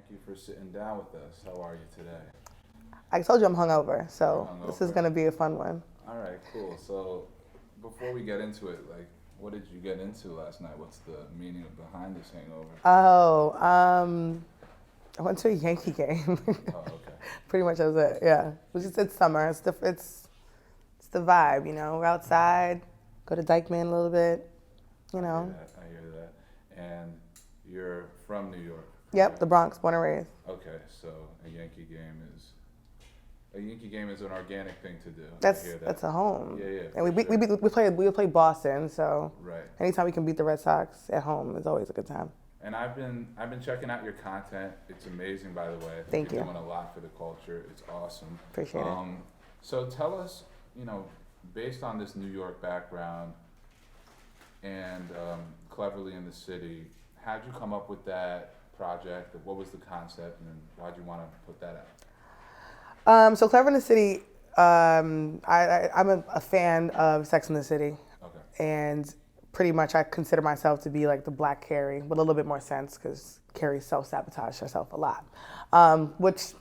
Thank you for sitting down with us. How are you today? I told you I'm hungover, You're so this is hungover. gonna be a fun one. All right, cool. So, before we get into it, what did you get into last night? What's the meaning behind this hangover? Oh, I went to a Yankee game. Oh, okay. Pretty much that was it. Yeah, it's summer. It's the vibe. We're outside. Go to Dykeman a little bit. You I hear know. that. I hear that. And you're from New York, Yep, correct? the Bronx, born and raised. Okay, so a Yankee game is an organic thing to do. I That's hear that. that's a home. Yeah, yeah, And for sure. we play Boston, so Right. anytime we can beat the Red Sox at home is always a good time. And I've been checking out your content. It's amazing, by the way. I think Thank you're you. doing a lot for the culture. It's awesome. Appreciate it. So tell us, based on this New York background and Cleverly in the City, how'd you come up with that project? What was the concept, and why'd you want to put that out? So Clever in the City, I'm a fan of Sex in the City, Okay. and pretty much I consider myself to be like the Black Carrie with a little bit more sense because Carrie self-sabotaged herself a lot, which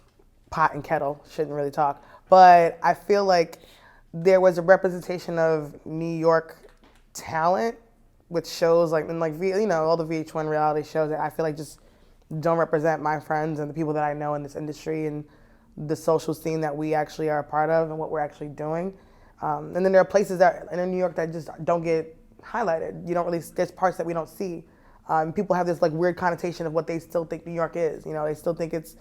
pot and kettle shouldn't really talk. But I feel like there was a representation of New York talent with shows all the VH1 reality shows that I feel like just don't represent my friends and the people that I know in this industry and the social scene that we actually are a part of and what we're actually doing. And then there are places that in New York that just don't get highlighted. You don't really, there's parts that we don't see. People have this like weird connotation of what they still think New York is. They still think it's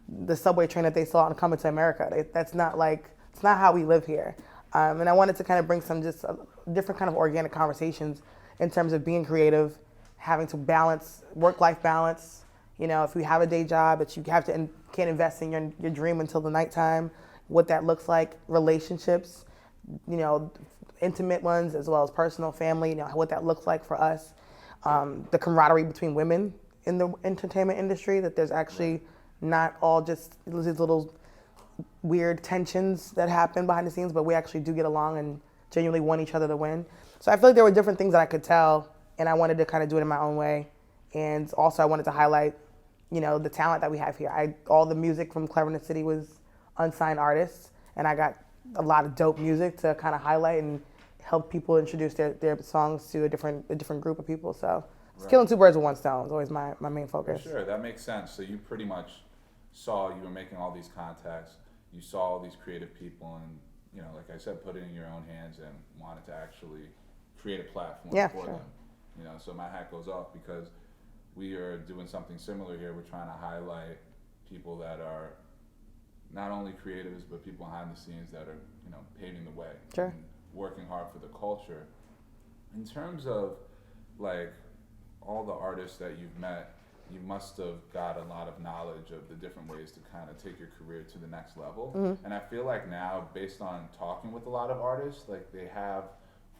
the subway train that they saw on Coming to America. That's not like, it's not how we live here. And I wanted to kind of bring some just different kind of organic conversations in terms of being creative, having to balance, work-life balance. If you have a day job that you have to can't invest in your dream until the nighttime, what that looks like, relationships, intimate ones as well as personal, family, what that looks like for us, the camaraderie between women in the entertainment industry, that there's actually not all just these little weird tensions that happen behind the scenes, but we actually do get along and genuinely want each other to win. So I feel like there were different things that I could tell, and I wanted to kind of do it in my own way. And also I wanted to highlight, the talent that we have here. All the music from Clever in the City was unsigned artists, and I got a lot of dope music to kind of highlight and help people introduce their songs to a different group of people. So it's killing two birds with one stone is always my main For focus. sure, that makes sense. So you pretty much saw you were making all these contacts. You saw all these creative people, and like I said, put it in your own hands and wanted to actually create a platform Yeah, for sure. them. So my hat goes off because we are doing something similar here. We're trying to highlight people that are not only creatives but people behind the scenes that are paving the way Sure. and working hard for the culture. In terms of like all the artists that you've met, you must have got a lot of knowledge of the different ways to kind of take your career to the next level. And I feel like now, based on talking with a lot of artists, like they have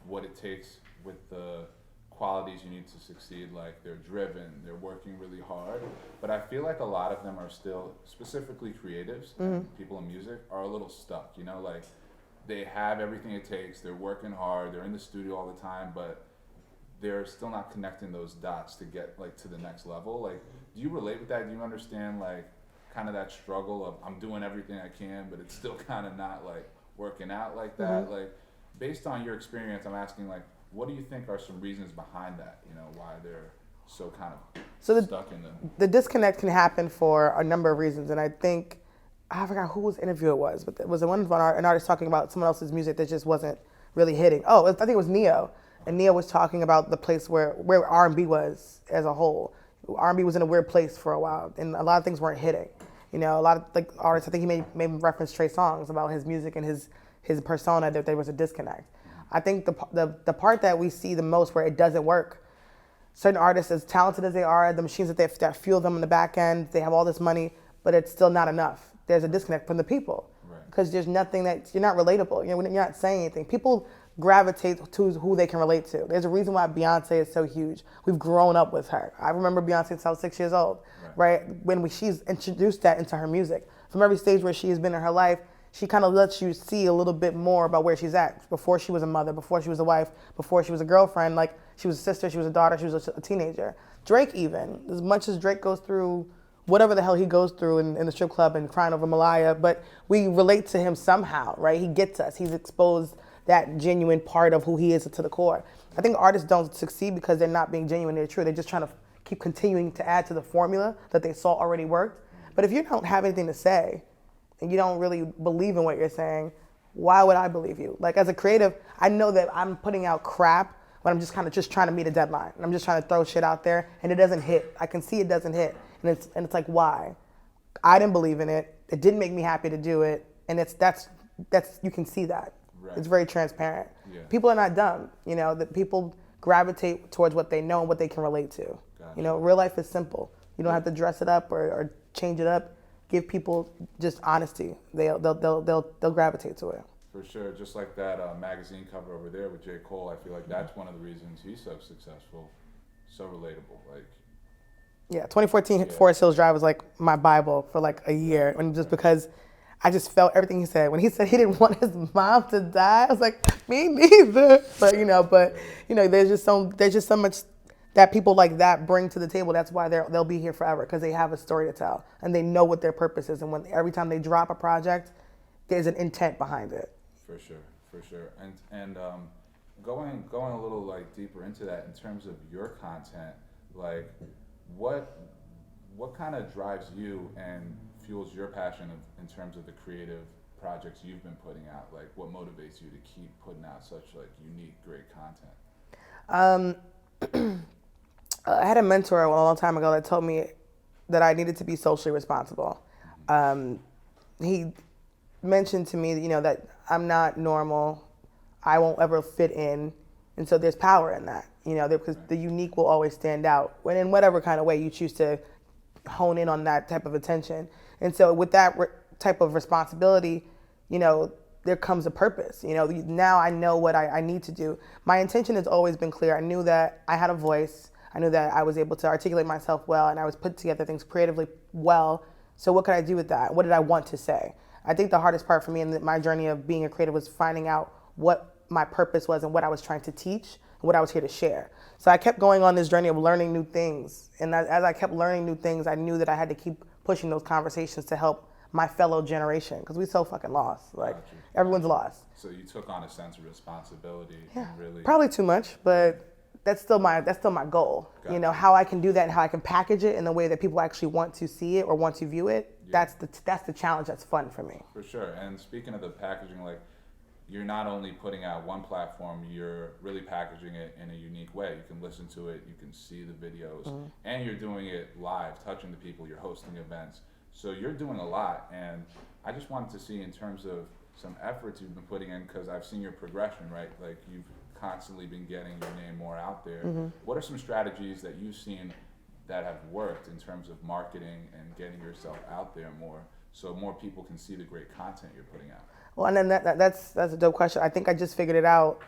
what it takes with the qualities you need to succeed. Like they're driven, they're working really hard. But I feel like a lot of them are still, specifically creatives, and people in music, are a little stuck. Like they have everything it takes, they're working hard, they're in the studio all the time, but they're still not connecting those dots to get like to the next level. Like, do you relate with that? Do you understand like kind of that struggle of I'm doing everything I can, but it's still kind of not like working out like that? Like, based on your experience, I'm asking like, what do you think are some reasons behind that? Why they're so kind of So stuck in the disconnect can happen for a number of reasons, and I think I forgot whose interview it was, but it was an artist talking about someone else's music that just wasn't really hitting. Oh, I think it was Neo, and Neo was talking about the place where R&B was as a whole. R&B was in a weird place for a while, and a lot of things weren't hitting. A lot of like artists. I think he made reference Trey Songz about his music and his persona, that there was a disconnect. I think the part that we see the most where it doesn't work, certain artists, as talented as they are, the machines that fuel them in the back end, they have all this money, but it's still not enough. There's a disconnect from the people because there's nothing that you're not relatable. You're not saying anything. People gravitate to who they can relate to. There's a reason why Beyonce is so huge. We've grown up with her. I remember Beyonce since I was 6 years old, right? When she's introduced that into her music. From every stage where she has been in her life, she kind of lets you see a little bit more about where she's at. Before she was a mother, before she was a wife, before she was a girlfriend, like she was a sister, she was a daughter, she was a teenager. Drake even, as much as Drake goes through whatever the hell he goes through in the strip club and crying over Malaya, but we relate to him somehow, right? He gets us. He's exposed that genuine part of who he is to the core. I think artists don't succeed because they're not being genuine, they're true. They're just trying to keep continuing to add to the formula that they saw already worked. But if you don't have anything to say and you don't really believe in what you're saying, why would I believe you? Like as a creative, I know that I'm putting out crap when I'm just kind of just trying to meet a deadline. And I'm just trying to throw shit out there and it doesn't hit. I can see it doesn't hit. And it's like, why? I didn't believe in it. It didn't make me happy to do it. And that's you can see that. Right. It's very transparent. Yeah. People are not dumb, you know, that people gravitate towards what they know and what they can relate to. Gotcha. You know, real life is simple. You don't have to dress it up or change it up. Give people just honesty. They'll gravitate to it. For sure, just like that magazine cover over there with J. Cole, I feel like that's one of the reasons he's so successful, so relatable. Like, yeah, 2014 Forest Hills Drive was like my Bible for like a year, and just because I just felt everything he said. When he said he didn't want his mom to die, I was like, me neither. But there's just so much that people like that bring to the table. That's why they'll be here forever, because they have a story to tell and they know what their purpose is. And every time they drop a project, there's an intent behind it. For sure. And going a little like deeper into that in terms of your content, like what kind of drives you and fuels your passion in terms of the creative projects you've been putting out? Like what motivates you to keep putting out such like unique, great content? I had a mentor a long time ago that told me that I needed to be socially responsible. He mentioned to me that, that I'm not normal, I won't ever fit in, and so there's power in that, because the unique will always stand out, when in whatever kind of way you choose to hone in on that type of attention. And so with that type of responsibility, there comes a purpose. Now I know what I need to do. My intention has always been clear. I knew that I had a voice. I knew that I was able to articulate myself well, and I was put together things creatively well. So what could I do with that? What did I want to say? I think the hardest part for me in my journey of being a creative was finding out what my purpose was and what I was trying to teach and what I was here to share. So I kept going on this journey of learning new things. And as I kept learning new things, I knew that I had to keep pushing those conversations to help my fellow generation, because we so fucking lost. Like, everyone's lost. So you took on a sense of responsibility. Yeah, really. Probably too much, but that's still my goal. Gotcha. How I can do that and how I can package it in a way that people actually want to see it or want to view it. Yeah. That's the challenge that's fun for me. For sure. And speaking of the packaging, like, you're not only putting out one platform, you're really packaging it in a unique way. You can listen to it, you can see the videos, and you're doing it live, touching the people, you're hosting events. So you're doing a lot, and I just wanted to see in terms of some efforts you've been putting in, because I've seen your progression, right? Like, you've constantly been getting your name more out there. What are some strategies that you've seen that have worked in terms of marketing and getting yourself out there more, so more people can see the great content you're putting out? Well, and then that's a dope question. I think I just figured it out,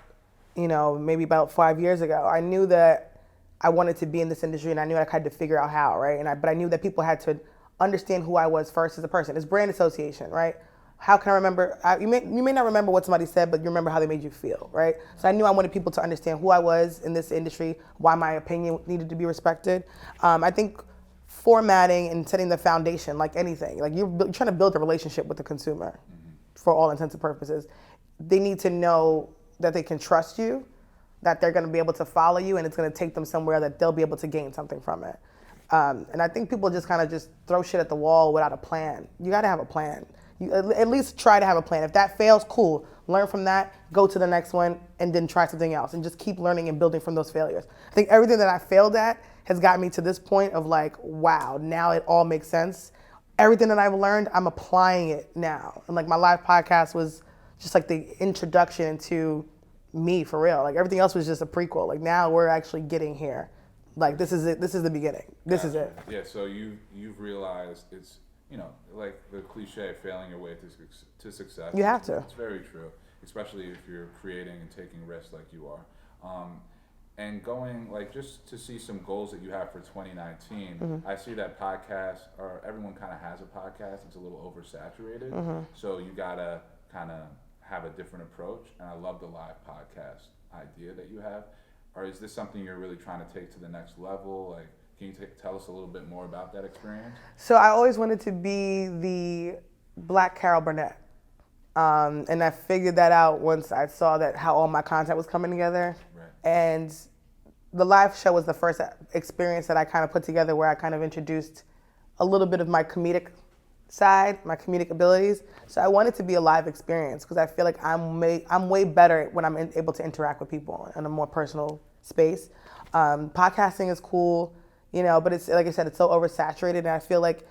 maybe about 5 years ago. I knew that I wanted to be in this industry, and I knew I had to figure out how, right? But I knew that people had to understand who I was first as a person. It's brand association, right? How can I remember? You may not remember what somebody said, but you remember how they made you feel, right? So I knew I wanted people to understand who I was in this industry, why my opinion needed to be respected. I think formatting and setting the foundation, like anything, like you're trying to build a relationship with the consumer. For all intents and purposes, they need to know that they can trust you, that they're going to be able to follow you, and it's going to take them somewhere that they'll be able to gain something from it. And I think people just kind of just throw shit at the wall without a plan. You got to have a plan. You at least try to have a plan. If that fails, cool. Learn from that, go to the next one, and then try something else, and just keep learning and building from those failures. I think everything that I failed at has got me to this point of like, wow, now it all makes sense. Everything that I've learned, I'm applying it now. And like my live podcast was just like the introduction to me for real. Like everything else was just a prequel. Like now we're actually getting here. Like this is it. This is the beginning. This is it. Yeah. So you've realized it's like the cliche, failing your way to success. You have to. It's very true, especially if you're creating and taking risks like you are. And going, like, just to see some goals that you have for 2019, I see that podcasts, or everyone kind of has a podcast, it's a little oversaturated, so you gotta kind of have a different approach, and I love the live podcast idea that you have. Or is this something you're really trying to take to the next level? Like, Can you tell us a little bit more about that experience? So I always wanted to be the Black Carol Burnett. And I figured that out once I saw that how all my content was coming together. Right. And the live show was the first experience that I kind of put together where I kind of introduced a little bit of my comedic side, my comedic abilities. So I wanted to be a live experience because I feel like I'm way better when I'm able to interact with people in a more personal space. Podcasting is cool, you know, but it's like I said, it's so oversaturated, and I feel like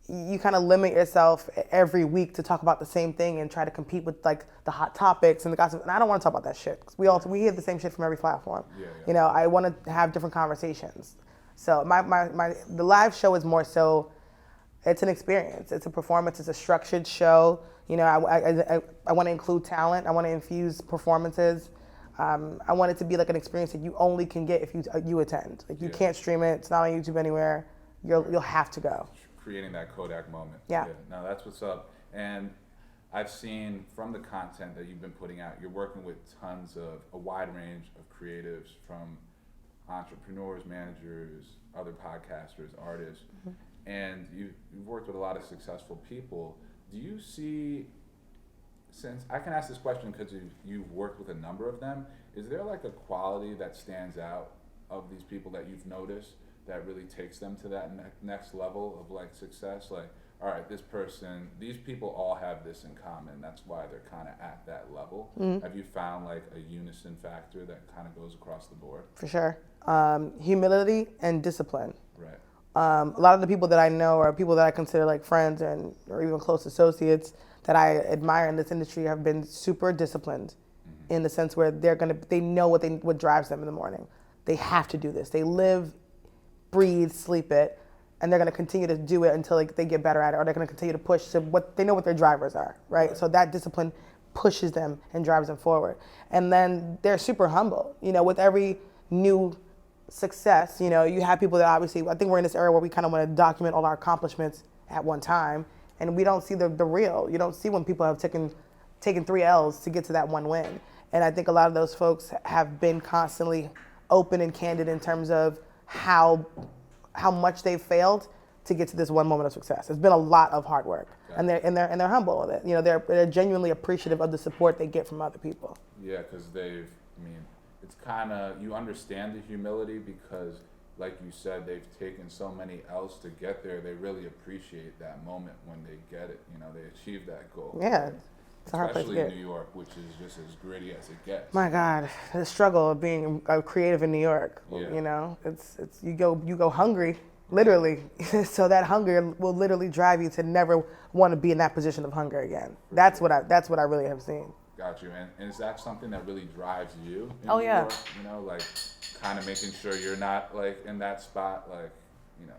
you kind of limit yourself every week to talk about the same thing and try to compete with like the hot topics and the gossip. And I don't want to talk about that shit because we hear the same shit from every platform. Yeah. You know, I want to have different conversations. So the live show is more so, it's an experience. It's a performance. It's a structured show. You know, I want to include talent. I want to infuse performances. I want it to be like an experience that you only can get if you attend. Like you can't stream it. It's not on YouTube anywhere. You'll have to go. Creating that Kodak moment. Yeah. No, that's what's up. And I've seen from the content that you've been putting out, you're working with tons of a wide range of creatives, from entrepreneurs, managers, other podcasters, artists, and you've worked with a lot of successful people. Do you see, since I can ask this question because you've worked with a number of them, is there like a quality that stands out of these people that you've noticed that really takes them to that next level of like success? Like, all right, these people all have this in common. That's why they're kind of at that level. Have you found like a unison factor that kind of goes across the board? For sure. Humility and discipline. Right. A lot of the people that I know are people that I consider like friends or even close associates that I admire in this industry have been super disciplined in the sense where they know what drives them in the morning. They have to do this. They live, breathe, sleep it, and they're going to continue to do it until they get better at it, or they're going to continue to push to what they know what their drivers are, right? So that discipline pushes them and drives them forward. And then they're super humble. You know, with every new success, you know, you have people that obviously, I think we're in this era where we kind of want to document all our accomplishments at one time, and we don't see the real. You don't see when people have taken 3 L's to get to that one win. And I think a lot of those folks have been constantly open and candid in terms of how much they've failed to get to this one moment of success. It's been a lot of hard work, and they're humble with it. You know, they're genuinely appreciative of the support they get from other people. Yeah, because it's kind of, you understand the humility because, like you said, they've taken so many L's to get there. They really appreciate that moment when they get it. You know, they achieve that goal. Yeah. It's a hard place to Especially get. in New York, which is just as gritty as it gets. My God, the struggle of being a creative in New York. Yeah. You know, it's you go hungry, literally. So that hunger will literally drive you to never want to be in that position of hunger again. That's what I really have seen. Got you. And is that something that really drives you in Oh, New yeah. York? You know, like kind of making sure you're not like in that spot, like, you know,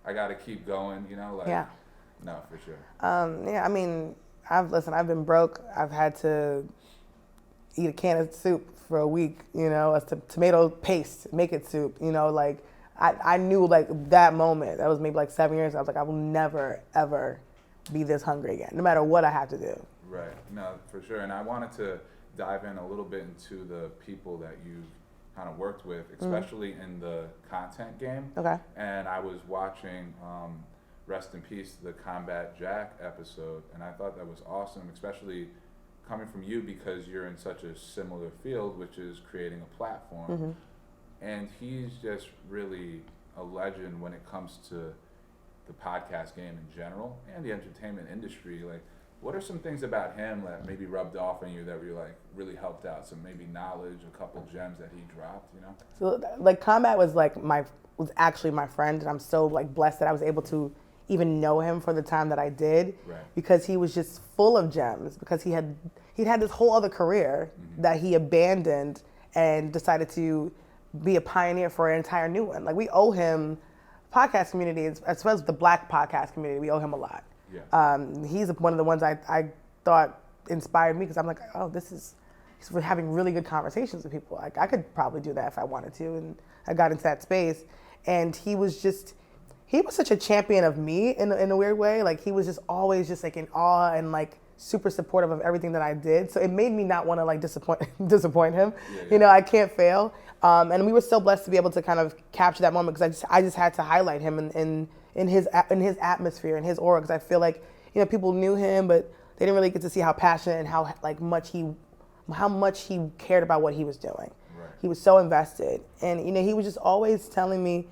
I got to keep going, you know, like, Yeah. No, for sure. Yeah, I mean, I've been broke. I've had to eat a can of soup for a week, you know, as tomato paste, make it soup, you know, like I knew like that moment, that was maybe like 7 years, I was like, I will never, ever be this hungry again, no matter what I have to do. Right. No, for sure. And I wanted to dive in a little bit into the people that you've kind of worked with, especially in the content game. Okay. And I was watching, rest in peace, the Combat Jack episode, and I thought that was awesome, especially coming from you because you're in such a similar field, which is creating a platform. And he's just really a legend when it comes to the podcast game in general and the entertainment industry. Like, what are some things about him that maybe rubbed off on you that were like really helped out? Some maybe knowledge, a couple gems that he dropped, you know? So like Combat was actually my friend, and I'm so like blessed that I was able to even know him for the time that I did, Right. because he was just full of gems, because he'd had this whole other career that he abandoned and decided to be a pioneer for an entire new one. Like we owe him, podcast community, as well as the Black podcast community, we owe him a lot. Yeah. He's one of the ones I thought inspired me, because I'm like, oh, he's having really good conversations with people. Like I could probably do that if I wanted to, and I got into that space, and he was such a champion of me in a weird way. Like he was just always just like in awe and like super supportive of everything that I did. So it made me not want to like disappoint him. Yeah. You know, I can't fail. And we were so blessed to be able to kind of capture that moment because I just had to highlight him in his atmosphere and his aura because I feel like people knew him but they didn't really get to see how passionate and how much he cared about what he was doing. Right. He was so invested, and he was just always telling me,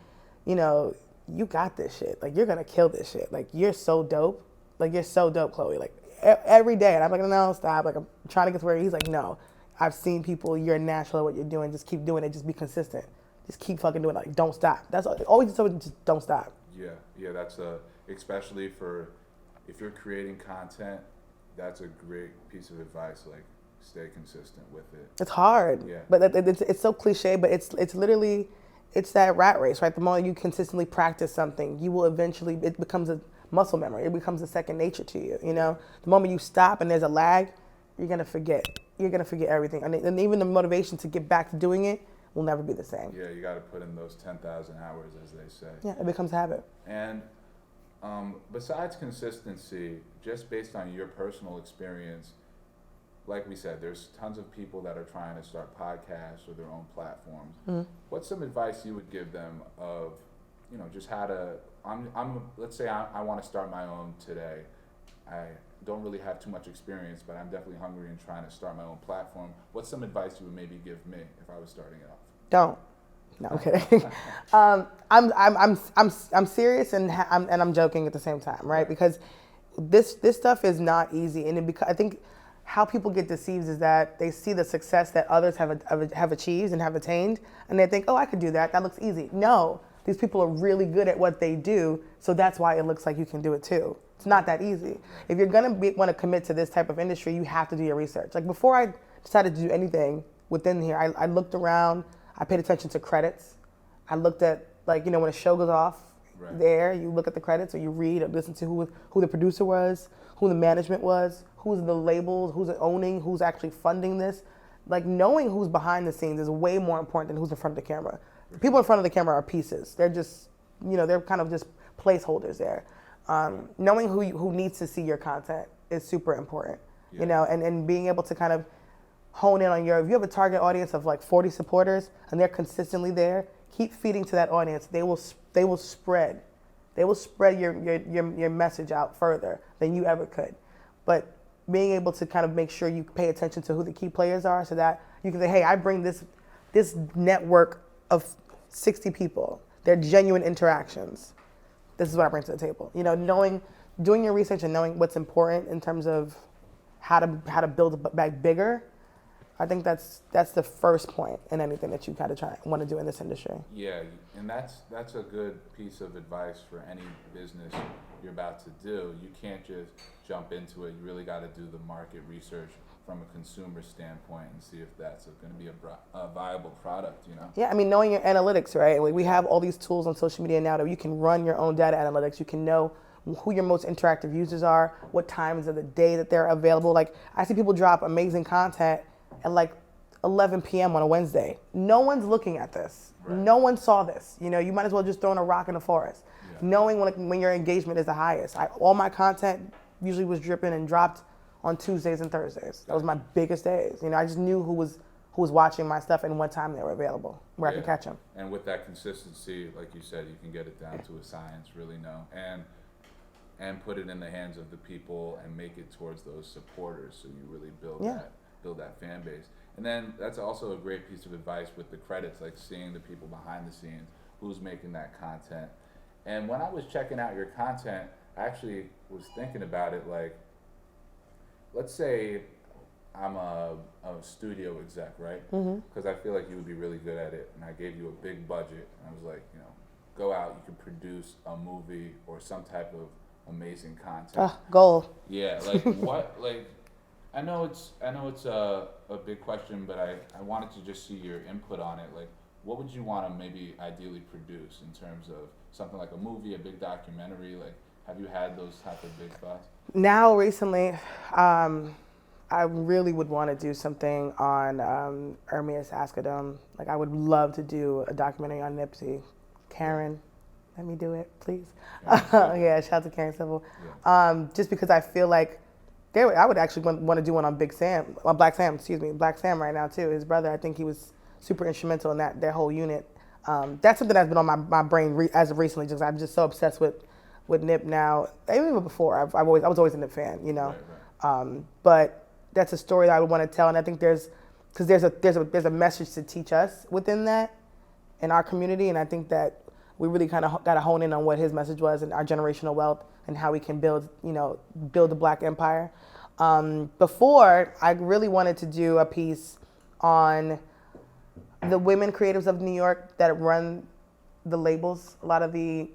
you got this shit. Like you're gonna kill this shit. Like you're so dope. Like you're so dope, Chloe. Like every day, and I'm like, no, stop. Like I'm trying to get to where he's like, no. I've seen people. You're natural at what you're doing. Just keep doing it. Just be consistent. Just keep fucking doing it. Like don't stop. That's always just don't stop. Yeah. That's especially for if you're creating content. That's a great piece of advice. Like stay consistent with it. It's hard. Yeah. But it's so cliche. But it's literally that rat race, right? The more you consistently practice something, you will eventually it becomes a muscle memory. It becomes a second nature to you. The moment you stop and there's a lag, you're gonna forget. You're gonna forget everything, and even the motivation to get back to doing it will never be the same. Yeah, you got to put in those 10,000 hours, as they say. Yeah, it becomes habit. And besides consistency, just based on your personal experience, like we said, there's tons of people that are trying to start podcasts or their own platforms. Mm-hmm. What's some advice you would give them of, just how to? Let's say I want to start my own today. I don't really have too much experience, but I'm definitely hungry and trying to start my own platform. What's some advice you would maybe give me if I was starting it off? Don't. No, I'm kidding. I'm serious and I'm joking at the same time, right? Because this stuff is not easy, and I think how people get deceived is that they see the success that others have achieved and have attained, and they think, oh, I could do that. That looks easy. No, these people are really good at what they do, so that's why it looks like you can do it too. It's not that easy. If you're gonna want to commit to this type of industry, you have to do your research. Like before I decided to do anything within here, I looked around. I paid attention to credits. I looked at when a show goes off, right. There you look at the credits or you read or listen to who the producer was, who the management was, who's the labels, who's owning, who's actually funding this. Like knowing who's behind the scenes is way more important than who's in front of the camera. The people in front of the camera are pieces. They're just, they're kind of just placeholders there. Knowing who needs to see your content is super important, Yeah. and being able to kind of hone in on if you have a target audience of like 40 supporters and they're consistently there, keep feeding to that audience. They will spread your message out further than you ever could. But being able to kind of make sure you pay attention to who the key players are so that you can say, hey, I bring this network of 60 people. They're genuine interactions. This is what I bring to the table. Doing your research and knowing what's important in terms of how to build back bigger. I think that's the first point in anything that you kind of want to do in this industry. Yeah, and that's a good piece of advice for any business you're about to do. You can't just jump into it. You really got to do the market research from a consumer standpoint and see if that's going to be a viable product, Yeah, I mean, knowing your analytics, right? We have all these tools on social media now that you can run your own data analytics. You can know who your most interactive users are, what times of the day that they're available. Like, I see people drop amazing content at like 11 p.m. on a Wednesday. No one's looking at this. Right. No one saw this. You might as well just throw in a rock in the forest. Yeah. Knowing when your engagement is the highest. All my content usually was dripping and dropped on Tuesdays and Thursdays. That was my biggest days. I just knew who was watching my stuff and what time they were available, where I could catch them. And with that consistency, like you said, you can get it down to a science, really know, and put it in the hands of the people and make it towards those supporters, so you really build that fan base. And then that's also a great piece of advice with the credits, like seeing the people behind the scenes, who's making that content. And when I was checking out your content, I actually was thinking about it, like, let's say I'm a studio exec, right? Because I feel like you would be really good at it, and I gave you a big budget, and I was like, go out, you can produce a movie or some type of amazing content. Goal. Yeah, like what, like, I know it's a big question, but I wanted to just see your input on it. Like, what would you want to maybe ideally produce in terms of something like a movie, a big documentary? Like, have you had those type of big thoughts? Now, recently, I really would want to do something on Ermias Asghedom. Like, I would love to do a documentary on Nipsey. Karen, let me do it, please. Yeah, shout out to Karen Civil. Yeah. Just because I feel like I would actually want to do one on Black Sam right now too. His brother, I think he was super instrumental in that whole unit. That's something that's been on my brain as of recently. Just I'm just so obsessed with Nip now. Even before, I was always a Nip fan, you know. But that's a story that I would want to tell, and I think there's a message to teach us within that in our community, and I think that we really kind of got to hone in on what his message was and our generational wealth and how we can build the Black empire. Before, I really wanted to do a piece on the women creatives of New York that run the labels, a lot of the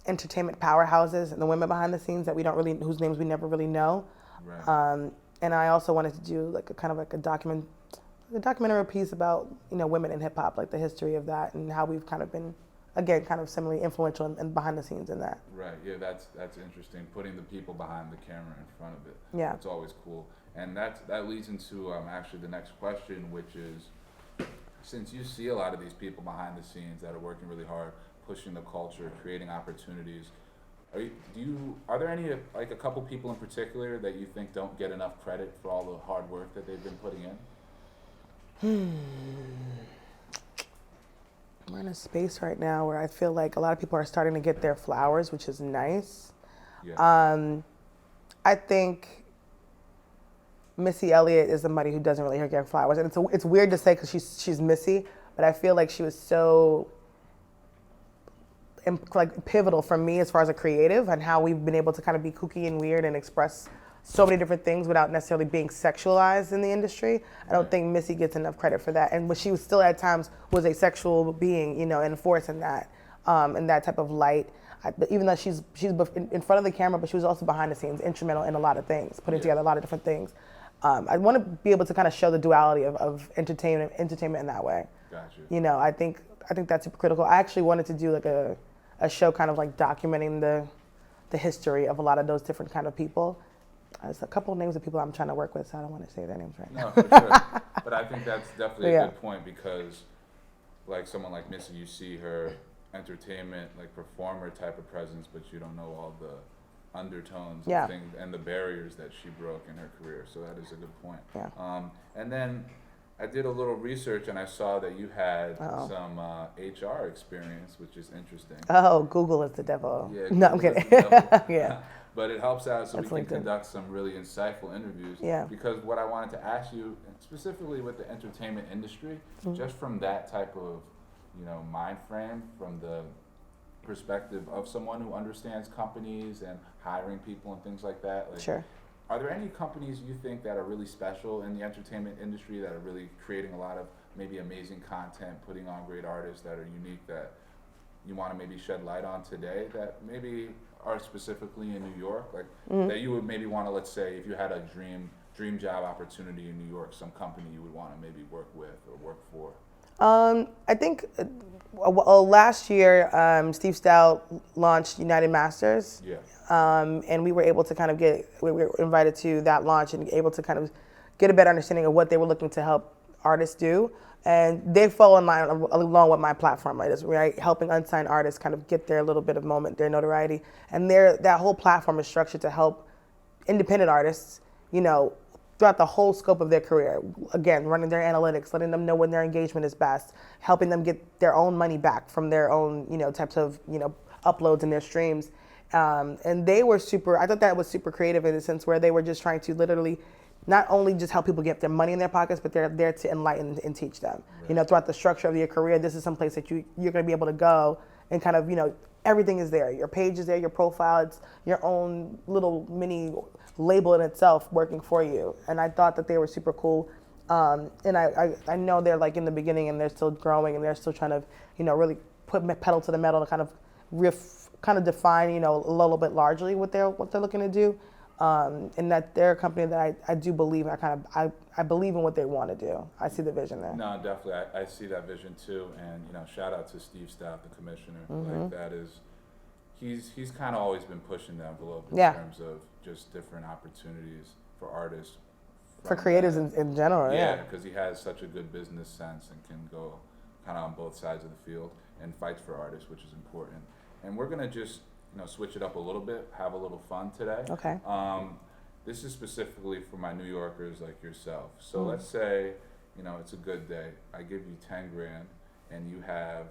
entertainment powerhouses and the women behind the scenes that whose names we never really know. Right. And I also wanted to do like a documentary piece about women in hip hop, like the history of that and how we've kind of been, again, kind of similarly influential and behind the scenes in that. Right. Yeah, that's interesting. Putting the people behind the camera in front of it. Yeah. It's always cool, and that leads into actually the next question, which is, since you see a lot of these people behind the scenes that are working really hard, pushing the culture, creating opportunities, are there any like a couple people in particular that you think don't get enough credit for all the hard work that they've been putting in? We're in a space right now where I feel like a lot of people are starting to get their flowers, which is nice. Yeah. I think Missy Elliott is somebody who doesn't really get flowers, and it's weird to say because she's Missy, but I feel like she was so like pivotal for me as far as a creative and how we've been able to kind of be kooky and weird and express so many different things without necessarily being sexualized in the industry. I don't think Missy gets enough credit for that. And when she was still at times was a sexual being, and force in that type of light. But even though she's in front of the camera, but she was also behind the scenes, instrumental in a lot of things, putting together a lot of different things. I want to be able to kind of show the duality of entertainment in that way. Gotcha. I think that's super critical. I actually wanted to do like a show kind of like documenting the history of a lot of those different kind of people. There's a couple of names of people I'm trying to work with, so I don't want to say their names right now. No, for sure. But I think that's definitely a good point, because like someone like Missy, you see her entertainment, like performer type of presence, but you don't know all the undertones of things and the barriers that she broke in her career. So that is a good point. Yeah. And then I did a little research and I saw that you had some HR experience, which is interesting. Oh, Google is the devil. Yeah, no, I'm kidding. Yeah. But it helps out so That's we can conduct some really insightful interviews. Yeah. Because what I wanted to ask you, specifically with the entertainment industry, just from that type of, mind frame, from the perspective of someone who understands companies and hiring people and things like that. Like, sure. Are there any companies you think that are really special in the entertainment industry that are really creating a lot of maybe amazing content, putting on great artists that are unique, that you want to maybe shed light on today, that maybe are specifically in New York, like that you would maybe want to, let's say, if you had a dream job opportunity in New York, some company you would want to maybe work with or work for? I think last year Steve Stout launched United Masters. Yeah. And we were able to we were invited to that launch and able to kind of get a better understanding of what they were looking to help artists do. And they fall in line along with my platform, right? Helping unsigned artists kind of get their little bit of moment, their notoriety. And that whole platform is structured to help independent artists, throughout the whole scope of their career. Again, running their analytics, letting them know when their engagement is best, helping them get their own money back from their own, types of, uploads and their streams. And they were I thought that was super creative in the sense where they were just trying to literally not only just help people get their money in their pockets, but they're there to enlighten and teach them. Right. Throughout the structure of your career, this is some place that you're going to be able to go and kind of, everything is there. Your page is there, your profile, it's your own little mini label in itself working for you. And I thought that they were super cool. And I know they're like in the beginning and they're still growing and they're still trying to, really put pedal to the metal to kind of define, a little bit largely what they're looking to do. And that they're a company that I do believe, I believe in what they want to do. I see the vision there. No, definitely. I see that vision too. And, shout out to Steve Stout, the commissioner. Like that is, he's kind of always been pushing the envelope in terms of just different opportunities for artists. For creatives in general, yeah. Because he has such a good business sense and can go kind of on both sides of the field and fights for artists, which is important. And we're going to just, switch it up a little bit, have a little fun today. Okay. This is specifically for my New Yorkers like yourself. So let's say, you know, it's a good day. I give you 10 grand, and you have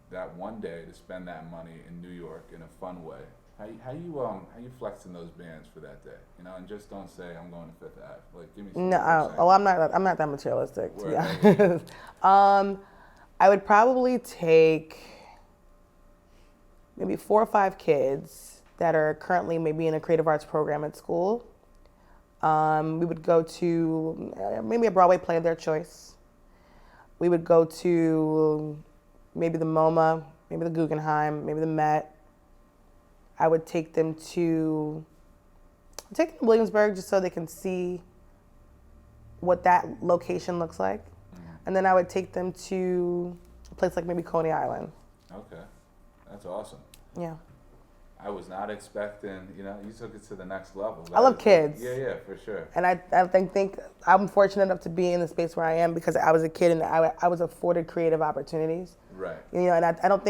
that one day to spend that money in New York in a fun way. How you flexing those bands for that day? You know, and just don't say I'm going to Fifth Ave. Like, give me some. No, I'm not that materialistic, to be Right. honest. I would probably take maybe 4 or 5 kids that are currently maybe in a creative arts program at school. We would go to maybe a Broadway play of their choice. We would go to maybe the MoMA, maybe the Guggenheim, maybe the Met. I would take them to Williamsburg just so they can see what that location looks like. And then I would take them to a place like maybe Coney Island. Okay, that's awesome. Yeah. I was not expecting, you know, you took it to the next level. I love kids. Yeah, for sure. And I think I'm fortunate enough to be in the space where I am because I was a kid and I was afforded creative opportunities. Right. You know, and I don't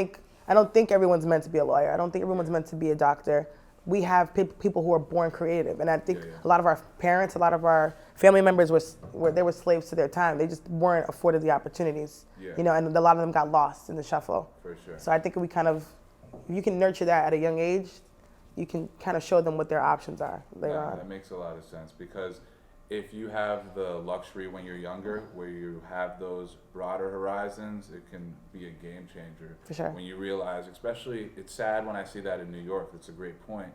think everyone's meant to be a lawyer. I don't think everyone's meant to be a doctor. We have people who are born creative, and I think a lot of our parents, a lot of our family members were slaves to their time. They just weren't afforded the opportunities. Yeah. You know, and a lot of them got lost in the shuffle. For sure. So I think you can nurture that at a young age. You can kind of show them what their options are later on. That makes a lot of sense because if you have the luxury when you're younger, where you have those broader horizons, it can be a game changer. For sure. When you realize, especially, it's sad when I see that in New York. It's a great point.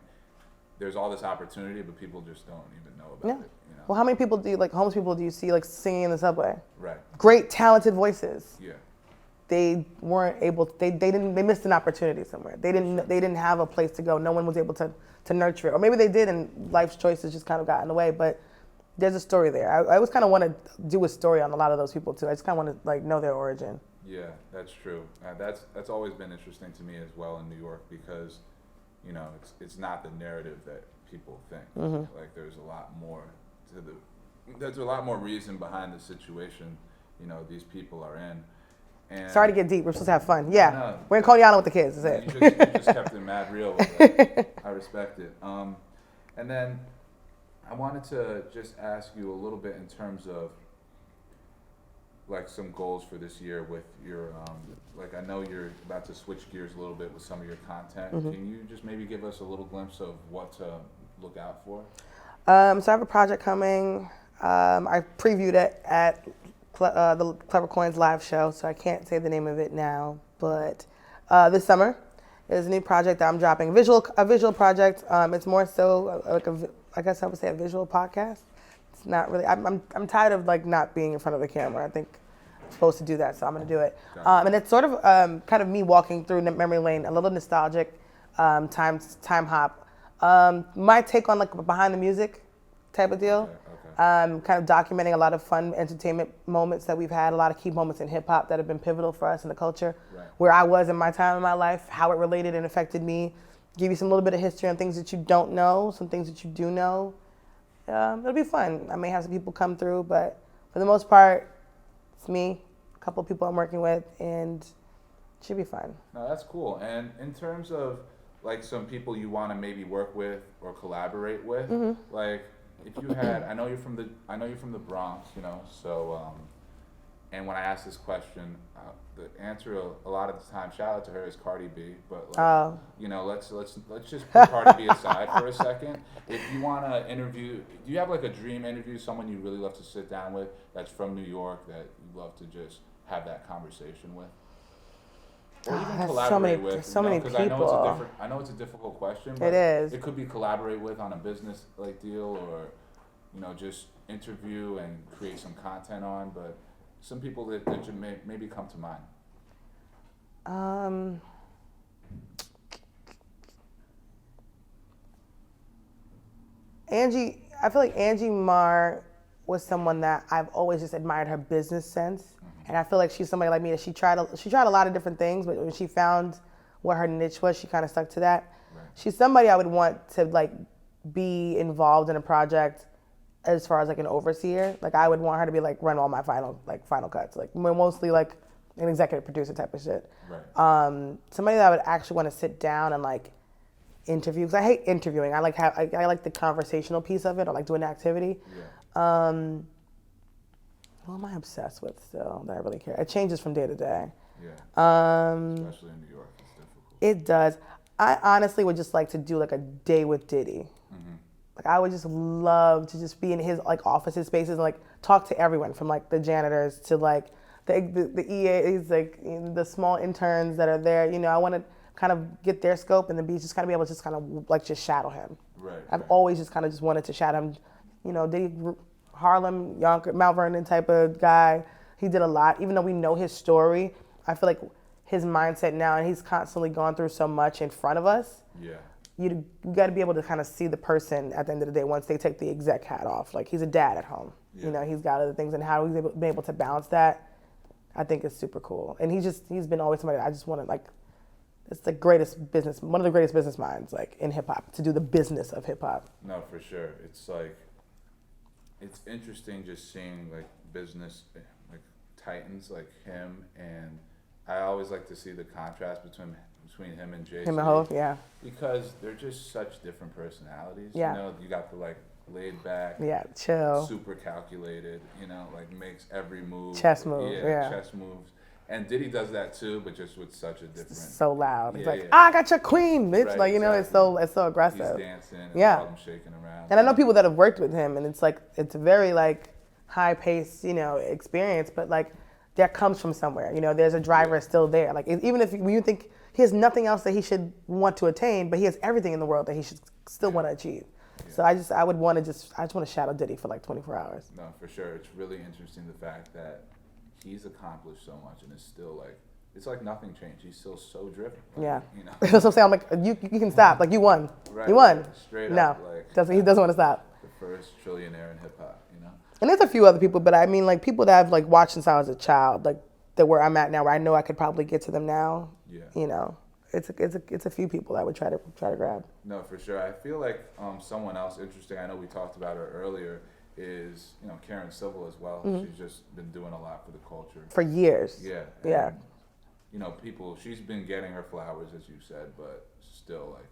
There's all this opportunity, but people just don't even know about it. You know? Well, how many people homeless people do you see like singing in the subway? Right. Great, talented voices. Yeah. They weren't able. They missed an opportunity somewhere. They didn't have a place to go. No one was able to nurture it, or maybe they did, and life's choices just kind of got in the way. But there's a story there. I always kind of want to do a story on a lot of those people too. I just kind of want to like know their origin. Yeah, that's true. That's always been interesting to me as well in New York because, you know, it's not the narrative that people think. Mm-hmm. Like there's a lot more there's a lot more reason behind the situation, you know, these people are in. And Sorry to get deep. We're supposed to have fun. Yeah, no, we're in Coney Island with the kids. That's it. you just kept it mad real with it. I respect it. And then I wanted to just ask you a little bit in terms of like some goals for this year with your like I know you're about to switch gears a little bit with some of your content. Mm-hmm. Can you just maybe give us a little glimpse of what to look out for? So I have a project coming. I previewed it at the Clever Coins live show, so I can't say the name of it now. But this summer, there's a new project that I'm dropping. A visual project. It's more so like I guess I would say a visual podcast. It's not really. I'm tired of like not being in front of the camera. I think I'm supposed to do that, so I'm gonna do it. And it's sort of kind of me walking through memory lane, a little nostalgic, time hop. My take on like behind the music type of deal. Okay. Kind of documenting a lot of fun entertainment moments that we've had, a lot of key moments in hip hop that have been pivotal for us in the culture, Right. where I was in my time in my life, how it related and affected me. Give you some little bit of history on things that you don't know, some things that you do know. It'll be fun. I may have some people come through, but for the most part, it's me, a couple of people I'm working with, and it should be fun. No, that's cool. And in terms of like some people you want to maybe work with or collaborate with, Mm-hmm. like if you had, I know you're from the Bronx, you know, so and when I ask this question, the answer a lot of the time, shout out to her, is Cardi B. But like, you know, let's just put Cardi B aside for a second. If you want to interview, do you have like a dream interview, someone you really love to sit down with that's from New York that you love to just have that conversation with? Or even There's collaborate with. there's so many 'cause people. I know it's a difficult question. But It is. It could be collaborate with on a business like deal, or you know, just interview and create some content on. But some people that you maybe come to mind. Angie, I feel like Angie Marr was someone that I've always just admired her business sense, and I feel like she's somebody like me that she tried a lot of different things, but when she found what her niche was, she kind of stuck to that. Right. She's somebody I would want to like be involved in a project as far as like an overseer. Like I would want her to be like run all my final cuts, like mostly like an executive producer type of shit. Right. Somebody that I would actually want to sit down and like interview, because I hate interviewing. I like the conversational piece of it, or like doing the activity. Yeah. Who am I obsessed with still that I really care? It changes from day to day. Yeah, Um, especially in New York, it's difficult. it does. I honestly would just like to do like a day with Diddy. Hmm. Like I would just love to just be in his like offices spaces and like talk to everyone from like the janitors to like the EAs, like the small interns that are there. You know, I want to kind of get their scope and then be just kind of be able to just kind of like just shadow him. Right. I've right. always just kind of just wanted to shadow him. You know, Diddy, Harlem, Yonkers, Mount Vernon type of guy. He did a lot. Even though we know his story, I feel like his mindset now, and he's constantly gone through so much in front of us. Yeah. You got to be able to kind of see the person at the end of the day once they take the exec hat off. Like he's a dad at home. Yeah. You know, he's got other things, and how he's been able to balance that, I think is super cool. And he's been always somebody that I just want to like. It's the greatest business, one of the greatest business minds like in hip hop to do the business of hip hop. No, for sure. It's like, it's interesting just seeing like business, like titans like him, and I always like to see the contrast between him and Jay-Z. Him and Hov, yeah, Because they're just such different personalities. Yeah. You know, you got the like laid back, yeah, chill. super calculated, you know, like makes every move. Chess move, yeah. Chess moves. And Diddy does that too, but just with such a different. So loud. He's Yeah, like, yeah. I got your queen, bitch. Right, like, you know, exactly. it's so He's aggressive. dancing and Yeah. all them shaking around. And I know people that have worked with him, and it's like it's a very like high paced, you know, experience. But like that comes from somewhere. You know, there's a driver still there. Like even if when you think he has nothing else that he should want to attain, but he has everything in the world that he should still want to achieve. Yeah. So I just want to shadow Diddy for like 24 hours. No, for sure. It's really interesting the fact that he's accomplished so much and is still like, it's like nothing changed. He's still so driven. Like, Yeah. You know, That's what I'm saying. I'm like, you can stop. Like you won. Right, You won. right. Straight No, up, like he doesn't want to stop. the first trillionaire in hip hop, you know? And there's a few other people, but I mean, like people that I've like watched since I was a child, like that where I'm at now, where I know I could probably get to them now. Yeah. You know, it's a few people I would try to grab. No, for sure. I feel like someone else interesting, I know we talked about her earlier, is, you know, Karen Civil as well. Mm-hmm. She's just been doing a lot for the culture. For years. Yeah. Yeah. And, you know, she's been getting her flowers, as you said, but still, like,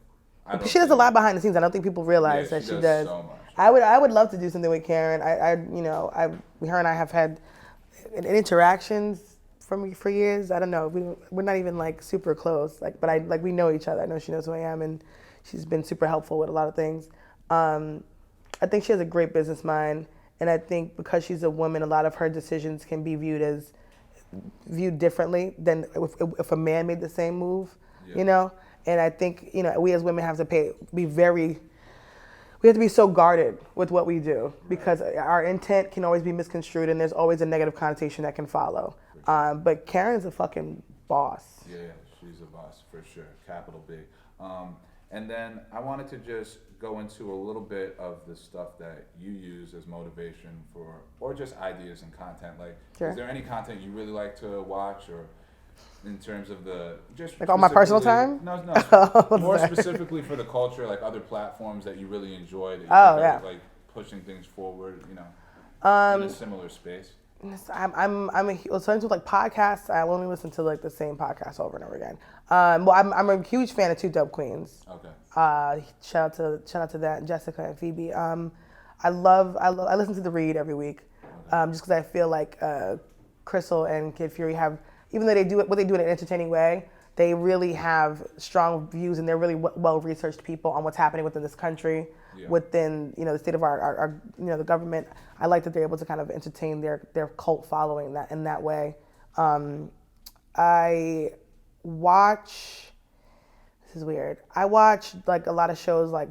I don't She does a think- lot behind the scenes. I don't think people realize Yeah, that she does. so much. I would love to do something with Karen. Her and I have had interactions for years. I don't know. We're not even like super close. Like, but we know each other. I know she knows who I am, and she's been super helpful with a lot of things. I think she has a great business mind, and I think because she's a woman, a lot of her decisions can be viewed differently than if a man made the same move. Yeah. You know, and I think we as women have to we have to be so guarded with what we do because our intent can always be misconstrued and there's always a negative connotation that can follow. But Karen's a fucking boss. Yeah, she's a boss for sure, capital B. And then I wanted to just go into a little bit of the stuff that you use as motivation or just ideas and content. Like, Sure. Is there any content you really like to watch, or in terms of Like on my personal specifically- time? No, Oh, more sorry. specifically for the culture, like other platforms that you really enjoy. That you Oh, think yeah. are, like pushing things forward, you know, in a similar space. I'm in terms of like podcasts, I only listen to like the same podcast over and over again. Well, I'm a huge fan of Two Dope Queens. Okay. Shout out to that, Jessica and Phoebe. I listen to The Read every week, just because I feel like Crystal and Kid Fury have, even though they do what they do in an entertaining way, they really have strong views and they're really well researched people on what's happening within this country, within the state of our the government. I like that they're able to kind of entertain their cult following in that way. I watch. This is weird. I watch like a lot of shows like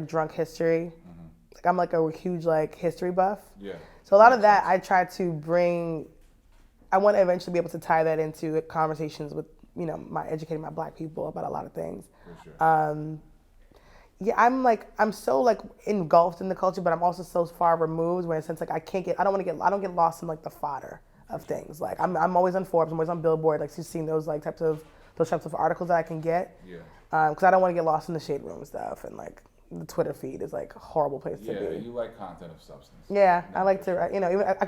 Drunk History. Like I'm like a huge like history buff. Yeah. So a lot of that I try to bring. I want to eventually be able to tie that into conversations with educating my Black people about a lot of things. For sure. Yeah, I'm so like engulfed in the culture, but I'm also so far removed where in a sense like I don't get lost in like the fodder of things. Like I'm always on Forbes, I'm always on Billboard, like you've seen those types of articles that I can get. Yeah. Because I don't want to get lost in the shade room stuff, and like the Twitter feed is like a horrible place to Yeah, be. you like content of substance. Yeah, I like to,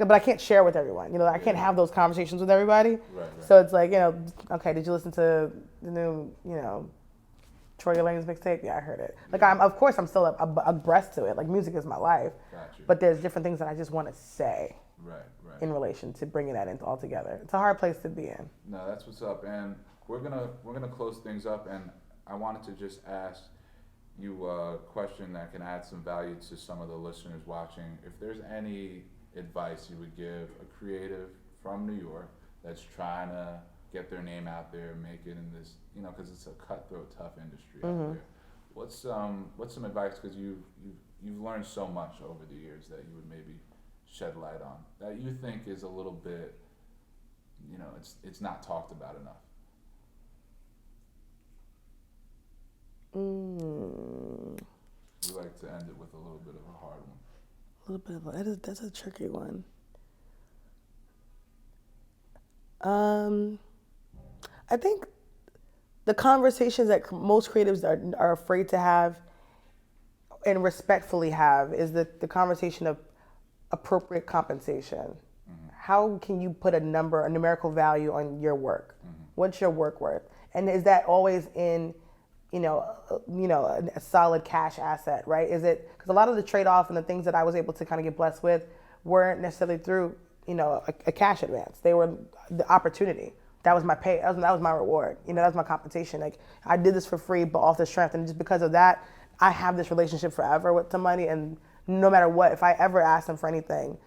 but I can't share with everyone. I can't have those conversations with everybody. Right. So it's like, okay, did you listen to the new, Troy Lane's mixtape? Yeah, I heard it. Like, of course, I'm still abreast to it. Like, music is my life. Got you. But there's different things that I just want to say. Right, right. in relation to bringing that in all together. It's a hard place to be in. No, that's what's up, and we're gonna close things up, and I wanted to just ask you a question that can add some value to some of the listeners watching. If there's any advice you would give a creative from New York that's trying to get their name out there, make it in this, because it's a cutthroat, tough industry out there. What's some advice? Because you've learned so much over the years that you would maybe shed light on that you think is a little bit, it's not talked about enough. We like to end it with a little bit of a hard one. A little bit of that's a tricky one. I think the conversations that most creatives are afraid to have and respectfully have is the conversation of appropriate compensation. Mm-hmm. How can you put a numerical value on your work? Mm-hmm. What's your work worth? And is that always in, a solid cash asset, right? Is it, because a lot of the trade-off and the things that I was able to kind of get blessed with weren't necessarily through, a cash advance. They were the opportunity. That was my pay. That was my reward. That was my compensation. Like, I did this for free, but off the strength. And just because of that, I have this relationship forever with somebody. And no matter what, if I ever ask them for anything,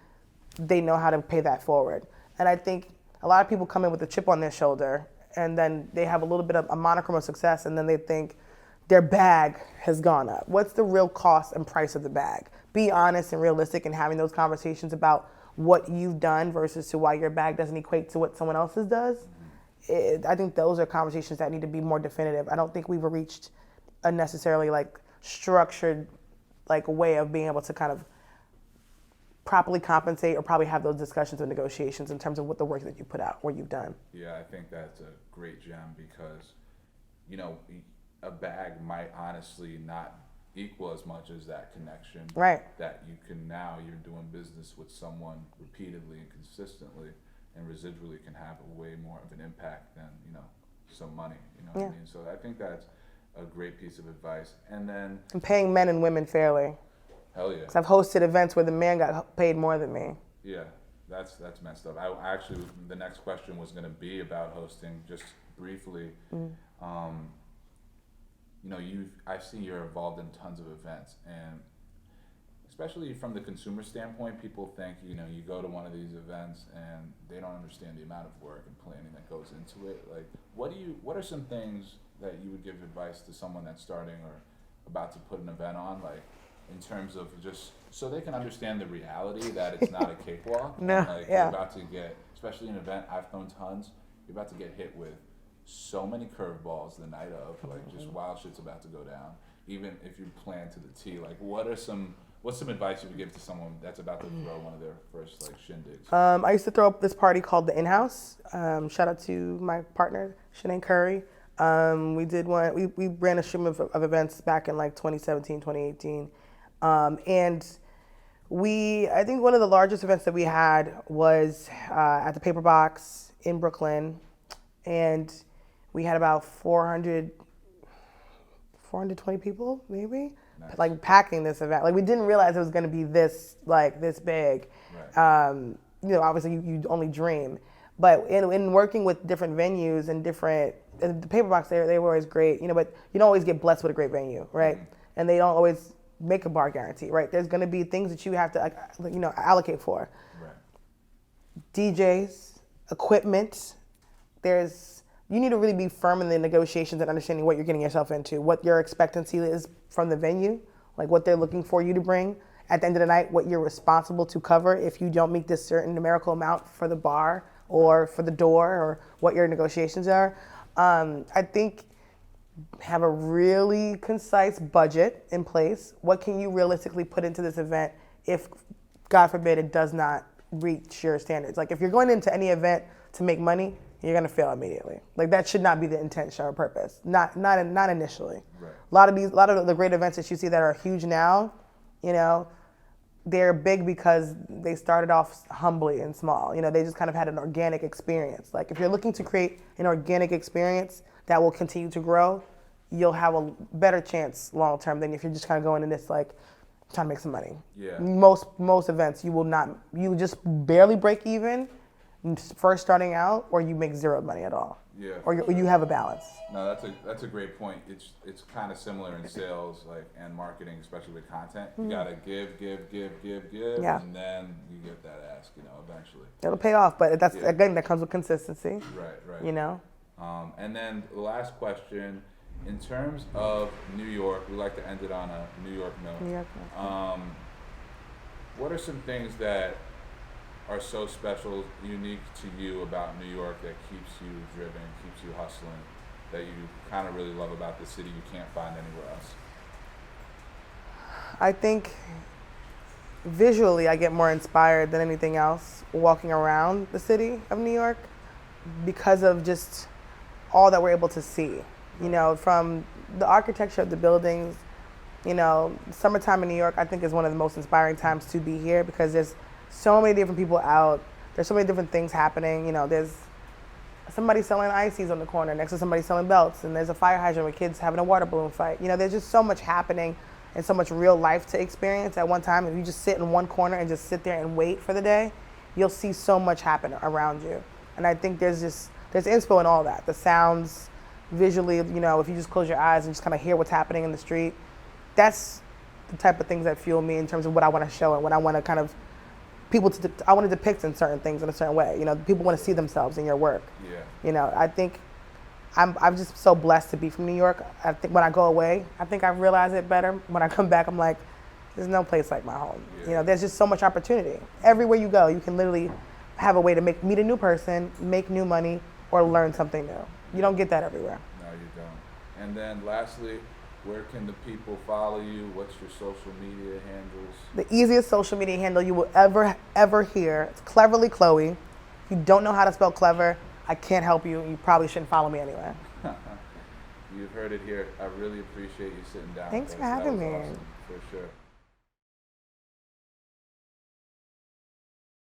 they know how to pay that forward. And I think a lot of people come in with a chip on their shoulder, and then they have a little bit of a monochrome of success, and then they think their bag has gone up. What's the real cost and price of the bag? Be honest and realistic in having those conversations about what you've done versus to why your bag doesn't equate to what someone else's does. I think those are conversations that need to be more definitive. I don't think we've reached a necessarily structured way of being able to kind of properly compensate or probably have those discussions or negotiations in terms of what the work that you put out, what you've done. Yeah, I think that's a great gem because, a bag might honestly not equal as much as that connection. Right. That you're doing business with someone repeatedly and consistently, and residually can have a way more of an impact than, some money, what I mean? So I think that's a great piece of advice. And then... And paying men and women fairly. Hell yeah. Because I've hosted events where the man got paid more than me. Yeah, that's messed up. I actually, the next question was going to be about hosting, just briefly. I see you're involved in tons of events, and especially from the consumer standpoint, people think, you go to one of these events and they don't understand the amount of work and planning that goes into it. Like, what are some things that you would give advice to someone that's starting or about to put an event on, like, in terms of just so they can understand the reality that it's not a cakewalk? No, You're about to get, especially an event, I've thrown tons, you're about to get hit with so many curveballs the night of, just wild shit's about to go down. Even if you plan to the T, what's some advice you would give to someone that's about to throw one of their first shindigs? I used to throw up this party called the In-House. Shout out to my partner, Shanae Curry. We did one. We ran a stream of events back in 2017, 2018, and I think one of the largest events that we had was at the Paper Box in Brooklyn, and we had about 420 people, maybe. Nice. Packing this event. We didn't realize it was going to be this big. Right. Obviously you only dream. But in working with different venues and the Paper Box, they were always great, but you don't always get blessed with a great venue, right? Mm-hmm. And they don't always make a bar guarantee, right? There's going to be things that you have to, allocate for. Right. DJs, equipment, you need to really be firm in the negotiations and understanding what you're getting yourself into, what your expectancy is from the venue, what they're looking for you to bring. At the end of the night, what you're responsible to cover if you don't meet this certain numerical amount for the bar or for the door, or what your negotiations are. I think have a really concise budget in place. What can you realistically put into this event if, God forbid, it does not reach your standards? If you're going into any event to make money, you're gonna fail immediately. That should not be the intention or purpose. Not initially. Right. A lot of the great events that you see that are huge now, they're big because they started off humbly and small. They just kind of had an organic experience. If you're looking to create an organic experience that will continue to grow, you'll have a better chance long term than if you're just kind of going in this trying to make some money. Yeah. Most events you just barely break even first starting out, or you make zero money at all. Yeah. Or you have a balance. No, that's a great point. It's kind of similar in sales, like, and marketing, especially with content. You gotta give, Yeah. and then you get that ask, eventually. It'll pay off, but that's Yeah. again that comes with consistency. Right. You know. And then the last question, in terms of New York, we like to end it on a New York note. New York. What are some things that are so special, unique to you about New York that keeps you driven, keeps you hustling, that you kind of really love about the city you can't find anywhere else? I think visually I get more inspired than anything else walking around the city of New York because of just all that we're able to see. From the architecture of the buildings, summertime in New York I think is one of the most inspiring times to be here because there's so many different people out. There's so many different things happening. There's somebody selling ices on the corner next to somebody selling belts, and there's a fire hydrant with kids having a water balloon fight. There's just so much happening and so much real life to experience at one time. If you just sit in one corner and just sit there and wait for the day, you'll see so much happen around you. And I think there's inspo in all that. The sounds, visually, if you just close your eyes and just kind of hear what's happening in the street, that's the type of things that fuel me in terms of what I want to show and what I want to kind of I want to depict in certain things in a certain way. People want to see themselves in your work. Yeah. I think I'm just so blessed to be from New York. I think when I go away, I think I realize it better. When I come back, I'm like, there's no place like my home. Yeah. There's just so much opportunity. Everywhere you go, you can literally have a way to meet a new person, make new money, or learn something new. You don't get that everywhere. No, you don't. And then lastly, where can the people follow you? What's your social media handles? The easiest social media handle you will ever hear. It's Cleverly Chloe. If you don't know how to spell clever, I can't help you. You probably shouldn't follow me anyway. You've heard it here. I really appreciate you sitting down. Thanks with for us. That having was me. awesome, for sure.